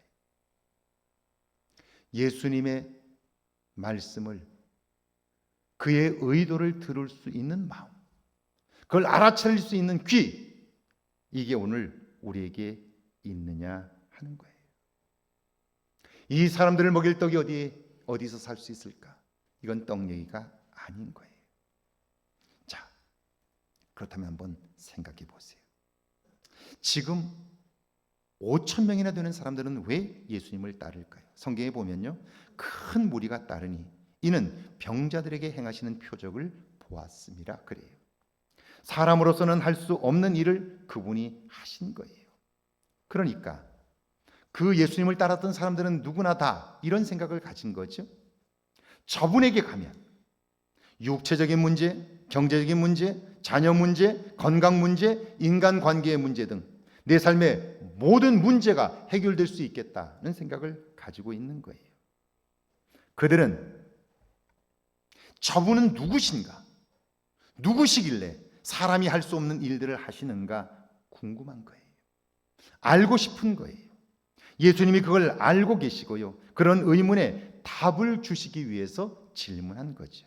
예수님의 말씀을 그의 의도를 들을 수 있는 마음, 그걸 알아차릴 수 있는 귀, 이게 오늘 우리에게 있느냐 하는 거예요. 이 사람들을 먹일 떡이 어디서 살 수 있을까? 이건 떡 얘기가 아닌 거예요. 자, 그렇다면 한번 생각해 보세요. 지금 5,000명이나 되는 사람들은 왜 예수님을 따를까요? 성경에 보면요, 큰 무리가 따르니 이는 병자들에게 행하시는 표적을 보았음이라 그래요. 사람으로서는 할 수 없는 일을 그분이 하신 거예요. 그러니까 그 예수님을 따랐던 사람들은 누구나 다 이런 생각을 가진 거죠. 저분에게 가면 육체적인 문제, 경제적인 문제, 자녀 문제, 건강 문제, 인간관계의 문제 등 내 삶의 모든 문제가 해결될 수 있겠다는 생각을 가지고 있는 거예요. 그들은 저분은 누구신가? 누구시길래 사람이 할 수 없는 일들을 하시는가 궁금한 거예요. 알고 싶은 거예요. 예수님이 그걸 알고 계시고요. 그런 의문에 답을 주시기 위해서 질문한 거죠.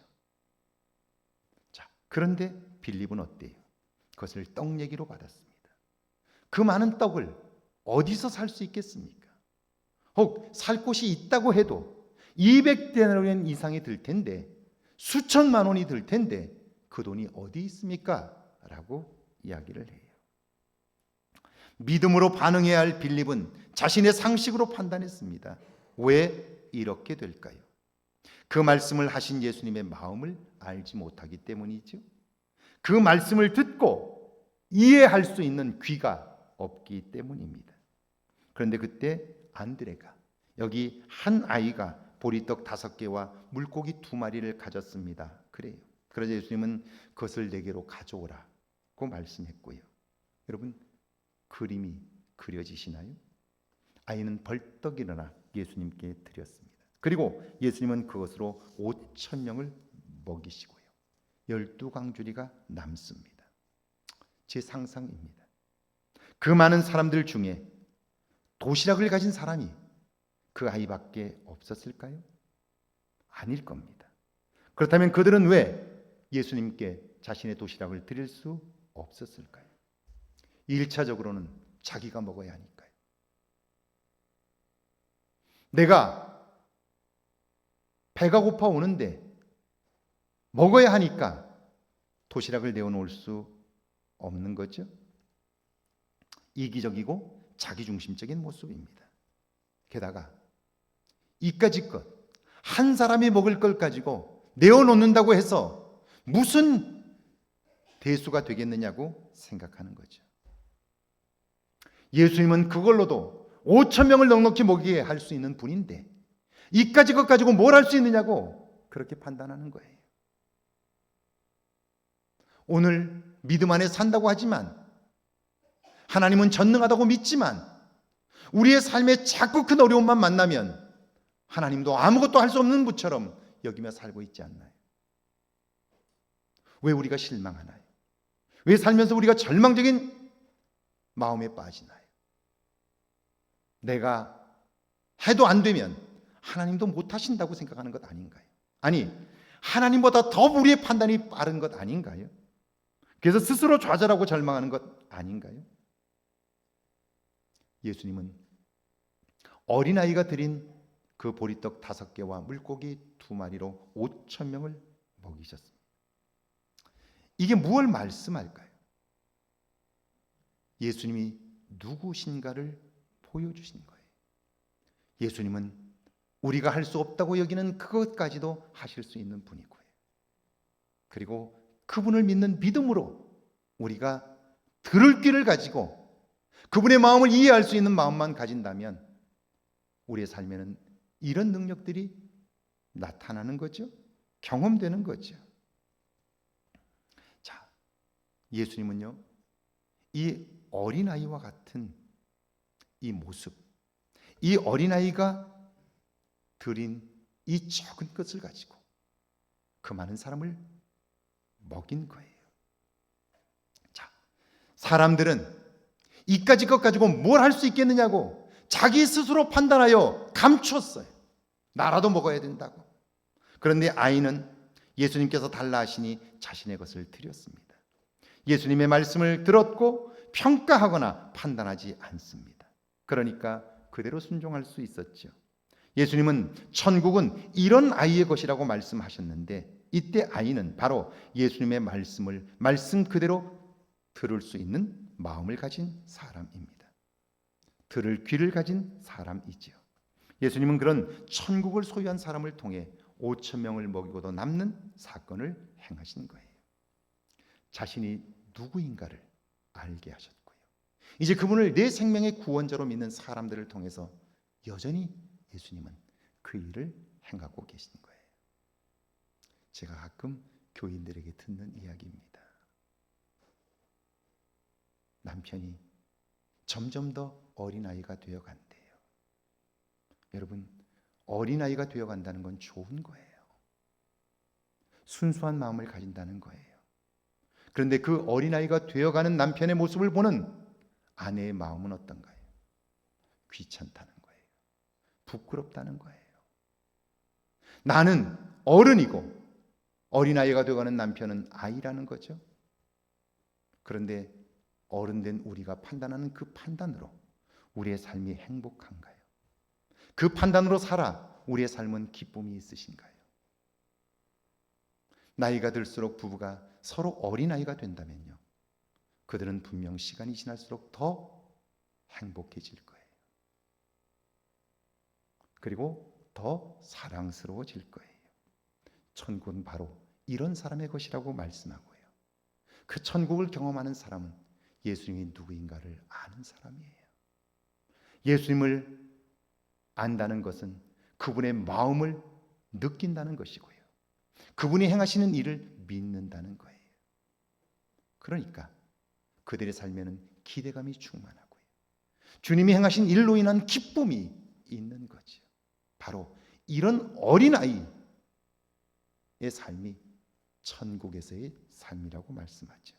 자, 그런데 빌립은 어때요? 그것을 떡 얘기로 받았습니다. 그 많은 떡을 어디서 살 수 있겠습니까? 혹 살 곳이 있다고 해도 200데나리온 이상이 들 텐데, 수천만 원이 들 텐데 그 돈이 어디 있습니까? 라고 이야기를 해요. 믿음으로 반응해야 할 빌립은 자신의 상식으로 판단했습니다. 왜 이렇게 될까요? 그 말씀을 하신 예수님의 마음을 알지 못하기 때문이죠. 그 말씀을 듣고 이해할 수 있는 귀가 없기 때문입니다. 그런데 그때 안드레가, 여기 한 아이가 보리떡 5개와 물고기 2마리를 가졌습니다. 그래요. 그러자 예수님은 그것을 내게로 가져오라고 말씀했고요. 여러분, 그림이 그려지시나요? 아이는 벌떡 일어나 예수님께 드렸습니다. 그리고 예수님은 그것으로 5,000명을 먹이시고요. 12광주리가 남습니다. 제 상상입니다. 그 많은 사람들 중에 도시락을 가진 사람이 그 아이밖에 없었을까요? 아닐 겁니다. 그렇다면 그들은 왜 예수님께 자신의 도시락을 드릴 수 없었을까요? 1차적으로는 자기가 먹어야 하니까요. 내가 배가 고파 오는데 먹어야 하니까 도시락을 내어놓을 수 없는 거죠. 이기적이고 자기중심적인 모습입니다. 게다가 이까짓 것, 한 사람이 먹을 걸 가지고 내어놓는다고 해서 무슨 대수가 되겠느냐고 생각하는 거죠. 예수님은 그걸로도 5,000명을 넉넉히 먹이게 할 수 있는 분인데 이까짓 것 가지고 뭘 할 수 있느냐고 그렇게 판단하는 거예요. 오늘 믿음 안에 산다고 하지만, 하나님은 전능하다고 믿지만 우리의 삶에 자꾸 큰 어려움만 만나면 하나님도 아무것도 할 수 없는 분처럼 여기며 살고 있지 않나요? 왜 우리가 실망하나요? 왜 살면서 우리가 절망적인 마음에 빠지나요? 내가 해도 안 되면 하나님도 못하신다고 생각하는 것 아닌가요? 아니, 하나님보다 더 우리의 판단이 빠른 것 아닌가요? 그래서 스스로 좌절하고 절망하는 것 아닌가요? 예수님은 어린아이가 드린 그 보리떡 5개와 물고기 2마리로 5,000명을 먹이셨습니다. 이게 무엇을 말씀할까요? 예수님이 누구신가를 보여주신 거예요. 예수님은 우리가 할 수 없다고 여기는 그것까지도 하실 수 있는 분이고요. 그리고 그분을 믿는 믿음으로 우리가 들을 귀를 가지고 그분의 마음을 이해할 수 있는 마음만 가진다면 우리의 삶에는 이런 능력들이 나타나는 거죠. 경험되는 거죠. 자, 예수님은요, 이 어린아이와 같은 이 모습, 이 어린아이가 드린 이 적은 것을 가지고 그 많은 사람을 먹인 거예요. 자, 사람들은 이까짓 것 가지고 뭘 할 수 있겠느냐고 자기 스스로 판단하여 감췄어요. 나라도 먹어야 된다고. 그런데 아이는 예수님께서 달라 하시니 자신의 것을 드렸습니다. 예수님의 말씀을 들었고 평가하거나 판단하지 않습니다. 그러니까 그대로 순종할 수 있었죠. 예수님은 천국은 이런 아이의 것이라고 말씀하셨는데, 이때 아이는 바로 예수님의 말씀을 말씀 그대로 들을 수 있는 마음을 가진 사람입니다. 들을 귀를 가진 사람이지요. 예수님은 그런 천국을 소유한 사람을 통해 5,000명을 먹이고도 남는 사건을 행하신 거예요. 자신이 누구인가를 알게 하셨고요. 이제 그분을 내 생명의 구원자로 믿는 사람들을 통해서 여전히 예수님은 그 일을 행하고 계신 거예요. 제가 가끔 교인들에게 듣는 이야기입니다. 남편이 점점 더 어린아이가 되어간대요. 여러분, 어린아이가 되어간다는 건 좋은 거예요. 순수한 마음을 가진다는 거예요. 그런데 그 어린아이가 되어가는 남편의 모습을 보는 아내의 마음은 어떤가요? 귀찮다는 거예요. 부끄럽다는 거예요. 나는 어른이고 어린아이가 되어가는 남편은 아이라는 거죠. 그런데 어른된 우리가 판단하는 그 판단으로 우리의 삶이 행복한가요? 그 판단으로 살아 우리의 삶은 기쁨이 있으신가요? 나이가 들수록 부부가 서로 어린아이가 된다면요, 그들은 분명 시간이 지날수록 더 행복해질 거예요. 그리고 더 사랑스러워질 거예요. 천국은 바로 이런 사람의 것이라고 말씀하고요, 그 천국을 경험하는 사람은 예수님이 누구인가를 아는 사람이에요. 예수님을 안다는 것은 그분의 마음을 느낀다는 것이고요, 그분이 행하시는 일을 믿는다는 거예요. 그러니까 그들의 삶에는 기대감이 충만하고요, 주님이 행하신 일로 인한 기쁨이 있는 거죠. 바로 이런 어린아이의 삶이 천국에서의 삶이라고 말씀하죠.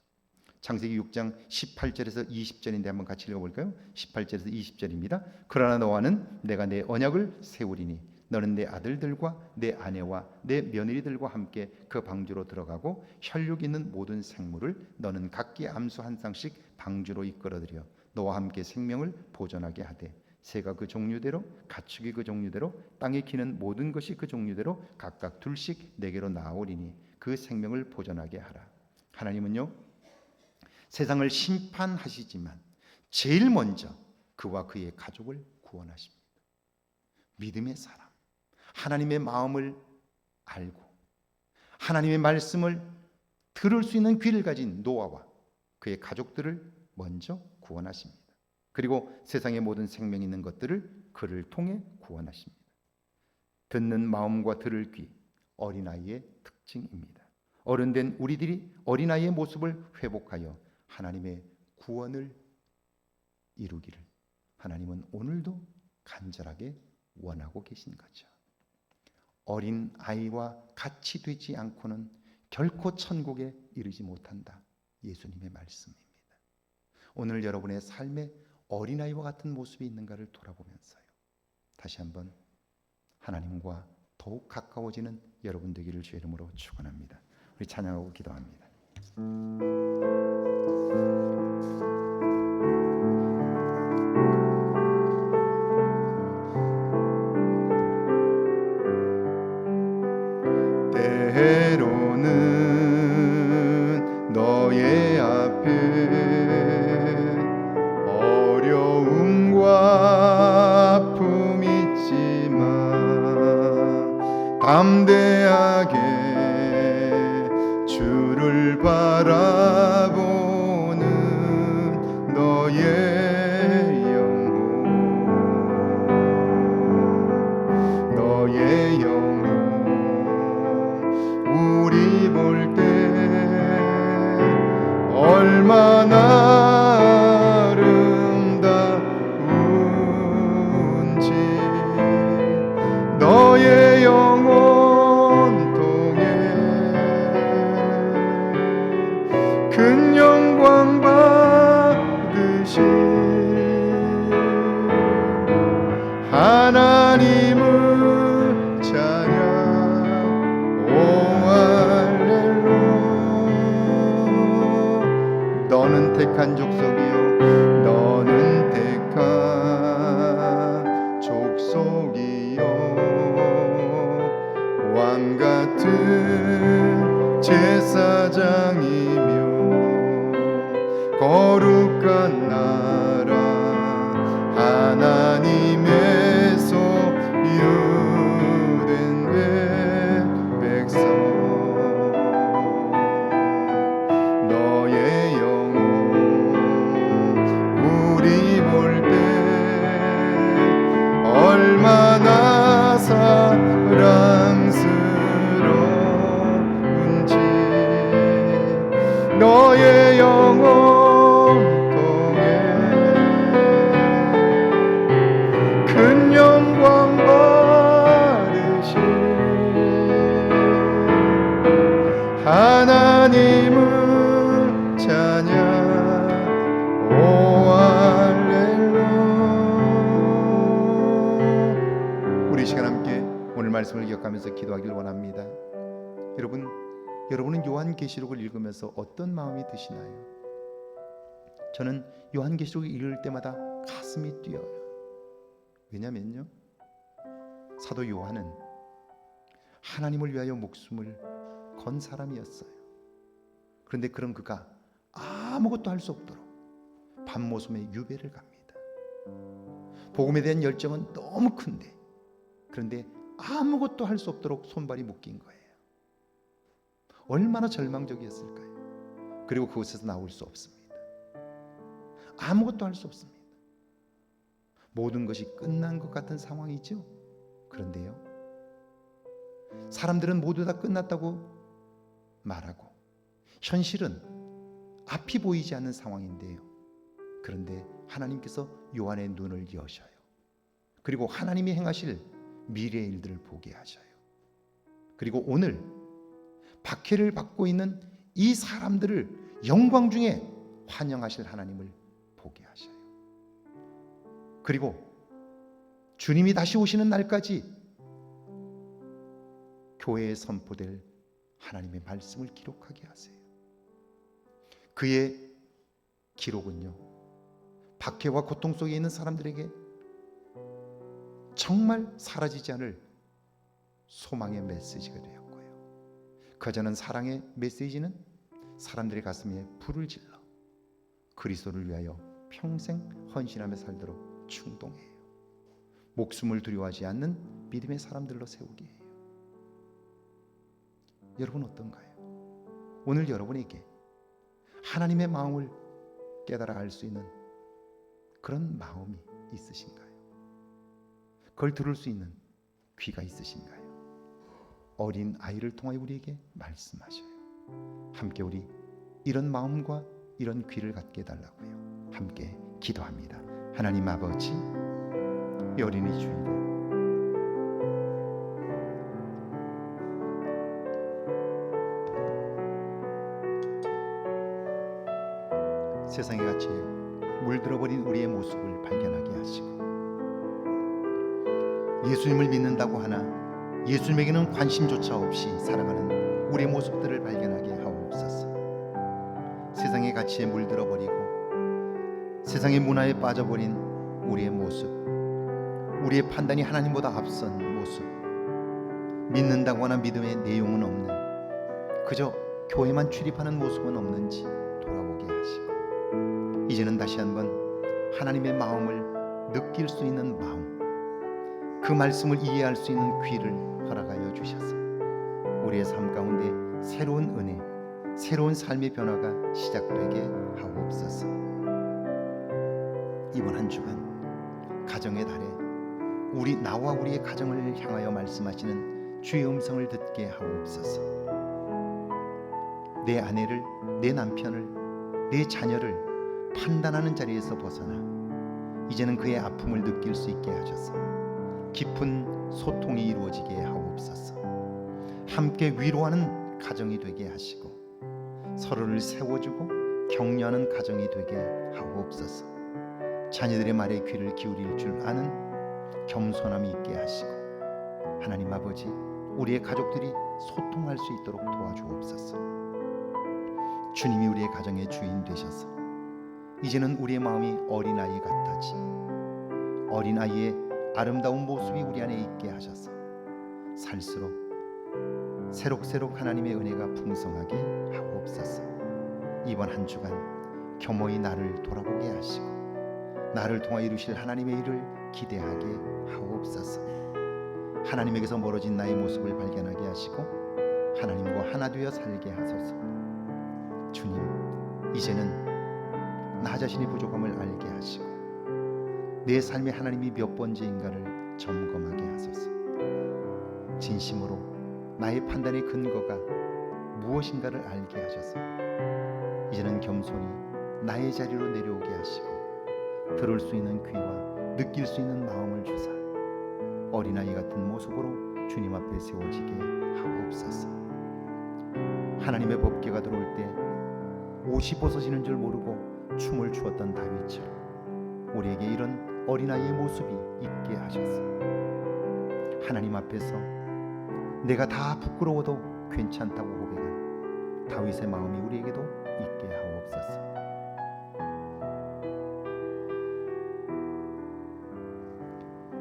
창세기 6장 18절에서 20절인데 한번 같이 읽어볼까요? 18절에서 20절입니다. 그러나 너와는 내가 내 언약을 세우리니 너는 내 아들들과 내 아내와 내 며느리들과 함께 그 방주로 들어가고 혈육 있는 모든 생물을 너는 각기 암수 한 쌍씩 방주로 이끌어들여 너와 함께 생명을 보존하게 하되 새가 그 종류대로 가축이 그 종류대로 땅에 기는 모든 것이 그 종류대로 각각 둘씩 내게로 나오리니 그 생명을 보존하게 하라. 하나님은요, 세상을 심판하시지만 제일 먼저 그와 그의 가족을 구원하십니다. 믿음의 사람, 하나님의 마음을 알고 하나님의 말씀을 들을 수 있는 귀를 가진 노아와 그의 가족들을 먼저 구원하십니다. 그리고 세상의 모든 생명 있는 것들을 그를 통해 구원하십니다. 듣는 마음과 들을 귀, 어린아이의 특징입니다. 어른된 우리들이 어린아이의 모습을 회복하여 하나님의 구원을 이루기를 하나님은 오늘도 간절하게 원하고 계신 거죠. 어린 아이와 같이 되지 않고는 결코 천국에 이르지 못한다. 예수님의 말씀입니다. 오늘 여러분의 삶에 어린아이와 같은 모습이 있는가를 돌아보면서요, 다시 한번 하나님과 더욱 가까워지는 여러분 되기를 주의 이름으로 축원합니다. 우리 찬양하고 기도합니다. 때로는 너의 앞에 어려움과 아픔이 있지만 담대하게 주를 바라보는 너의 영혼 우리 볼 때 얼마나 아름다운지 너의 영혼 통해 큰 영광 받으시 하나님을 찬양 오 할렐루야. 너는 택한 족속이요 너는 택한 족속이요 왕같은 제사장이며 거룩한 나라 하나님의 소유된 백성 너의 영혼 하나님은 찬양 오 할렐루야. 우리 이 시간 함께 오늘 말씀을 기억하면서 기도하길 원합니다. 여러분은 요한계시록을 읽으면서 어떤 마음이 드시나요? 저는 요한계시록을 읽을 때마다 가슴이 뛰어요. 왜냐면요, 사도 요한은 하나님을 위하여 목숨을 건 사람이었어요. 그런데 그런 그가 아무것도 할 수 없도록 밤모섬에 유배를 갑니다. 복음에 대한 열정은 너무 큰데, 그런데 아무것도 할 수 없도록 손발이 묶인 거예요. 얼마나 절망적이었을까요? 그리고 그곳에서 나올 수 없습니다. 아무것도 할 수 없습니다. 모든 것이 끝난 것 같은 상황이죠. 그런데요, 사람들은 모두 다 끝났다고 말하고 현실은 앞이 보이지 않는 상황인데요, 그런데 하나님께서 요한의 눈을 여셔요. 그리고 하나님이 행하실 미래의 일들을 보게 하셔요. 그리고 오늘 박해를 받고 있는 이 사람들을 영광 중에 환영하실 하나님을 보게 하셔요. 그리고 주님이 다시 오시는 날까지 교회에 선포될 하나님의 말씀을 기록하게 하세요. 그의 기록은요, 박해와 고통 속에 있는 사람들에게 정말 사라지지 않을 소망의 메시지가 되었고요, 그자는 사랑의 메시지는 사람들의 가슴에 불을 질러 그리스도를 위하여 평생 헌신하며 살도록 충동해요. 목숨을 두려워하지 않는 믿음의 사람들로 세우게 해요. 여러분 어떤가요? 오늘 여러분에게 하나님의 마음을 깨달아 알 수 있는 그런 마음이 있으신가요? 그걸 들을 수 있는 귀가 있으신가요? 어린 아이를 통하여 우리에게 말씀하셔요. 함께 우리 이런 마음과 이런 귀를 갖게 해달라고요. 함께 기도합니다. 하나님 아버지, 이 어린이 주일에 세상에 같이 물들어버린 우리의 모습을 발견하게 하시고, 예수님을 믿는다고 하나 예수님에게는 관심조차 없이 살아가는 우리의 모습들을 발견하게 하옵소서. 세상의 가치에 물들어버리고 세상의 문화에 빠져버린 우리의 모습, 우리의 판단이 하나님보다 앞선 모습, 믿는다고 하나 믿음의 내용은 없는, 그저 교회만 출입하는 모습은 없는지 돌아보게 하시고, 이제는 다시 한번 하나님의 마음을 느낄 수 있는 마음, 그 말씀을 이해할 수 있는 귀를 허락하여 주셔서 우리의 삶 가운데 새로운 은혜, 새로운 삶의 변화가 시작되게 하옵소서. 이번 한 주간 가정의 달에 나와 우리의 가정을 향하여 말씀하시는 주의 음성을 듣게 하옵소서. 내 아내를, 내 남편을, 내 자녀를 판단하는 자리에서 벗어나 이제는 그의 아픔을 느낄 수 있게 하셔서 깊은 소통이 이루어지게 하옵소서. 함께 위로하는 가정이 되게 하시고 서로를 세워주고 격려하는 가정이 되게 하옵소서. 자녀들의 말에 귀를 기울일 줄 아는 겸손함이 있게 하시고, 하나님 아버지, 우리의 가족들이 소통할 수 있도록 도와주옵소서. 주님이 우리의 가정의 주인 되셔서 이제는 우리의 마음이 어린아이 같아지, 어린아이의 아름다운 모습이 우리 안에 있게 하셔서 살수록 새록새록 하나님의 은혜가 풍성하게 하옵소서. 이번 한 주간 겸허히 나를 돌아보게 하시고 나를 통하여 이루실 하나님의 일을 기대하게 하옵소서. 하나님에게서 멀어진 나의 모습을 발견하게 하시고 하나님과 하나 되어 살게 하소서. 주님, 이제는 나 자신의 부족함을 알게 하시고 내 삶의 하나님이 몇 번째인가를 점검하게 하소서. 진심으로 나의 판단의 근거가 무엇인가를 알게 하셔서 이제는 겸손히 나의 자리로 내려오게 하시고 들을 수 있는 귀와 느낄 수 있는 마음을 주사 어린아이 같은 모습으로 주님 앞에 세워지게 하옵소서. 하나님의 법궤가 들어올 때 옷이 벗어지는 줄 모르고 춤을 추었던 다윗처럼 우리에게 이런 어린아이의 모습이 있게 하셨어. 하나님 앞에서 내가 다 부끄러워도 괜찮다고 고백한 다윗의 마음이 우리에게도 있게 하옵소서.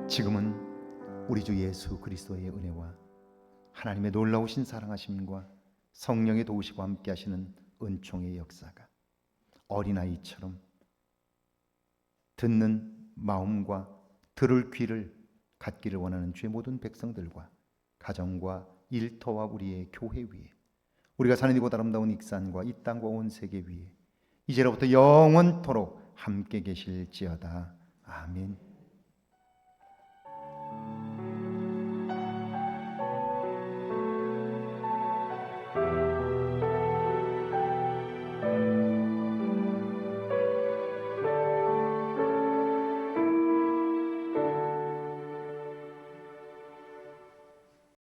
지금은 우리 주 예수 그리스도의 은혜와 하나님의 놀라우신 사랑하심과 성령의 도우시고 함께 하시는 은총의 역사가 어린아이처럼 듣는 마음과 들을 귀를 갖기를 원하는 주의 모든 백성들과 가정과 일터와 우리의 교회 위에, 우리가 사는 이곳 아름다운 익산과 이 땅과 온 세계 위에 이제로부터 영원토록 함께 계실지어다. 아멘.